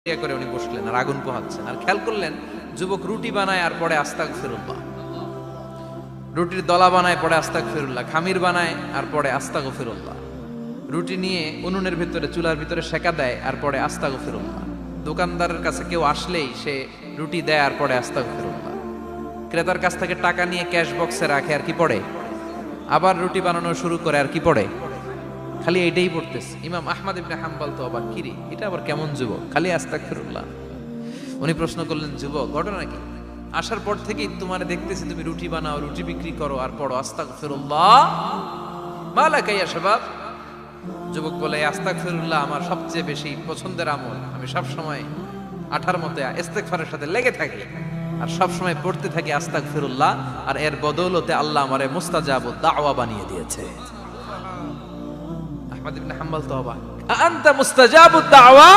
করে উনি বসলেন আর আগুন পোহাচ্ছেন আর খেয়াল করলেন যুবক রুটি বানায় আর পরে আস্তাগফিরুল্লাহ, রুটির দলা বানায় পরে আস্তাগফিরুল্লাহ, খামির বানায় আর পরে আস্তাগফিরুল্লাহ, রুটি নিয়ে উনুনের ভিতরে চুলার ভিতরে সেকা দেয় আর পরে আস্তাগফিরুল্লাহ, দোকানদারের কাছে কেউ আসলেই সে রুটি দেয় আর পরে আস্তাগফিরুল্লাহ, ক্রেতার কাছ থেকে টাকা নিয়ে ক্যাশ বক্সে রাখে আর কি পড়ে, আবার রুটি বানানো শুরু করে আর কি পড়ে, খালি এইটাই পড়তেছে। ইমাম আহমদ ইবনে হাম্বল তো অবাক, কিরে এটা আবার কেমন যুবক, খালি আস্তাগফিরুল্লাহ। উনি প্রশ্ন করলেন, যুবক ঘটনা কি? আসার পর থেকেই তোমার দেখতেছি তুমি রুটি বানাও, রুটি বিক্রি করো আর পড়ো আস্তাগফিরুল্লাহ, মালাকা ইয়া শাবাব। যুবক বলে, আস্তাগফিরুল্লাহ আমার সবচেয়ে বেশি পছন্দের আমল, আমি সব সময় আঠার মতে ইস্তেগফারের সাথে লেগে থাকি আর সব সময় পড়তে থাকি আস্তাগফিরুল্লাহ, আর এর বদৌলতে আল্লাহ আমারে মুস্তাজাবুদ দাওয়া বানিয়ে দিয়েছে। আহমদ ইবনে হাম্বল তো অবাক, আনতা মুস্তাজাবুদ দাওয়া,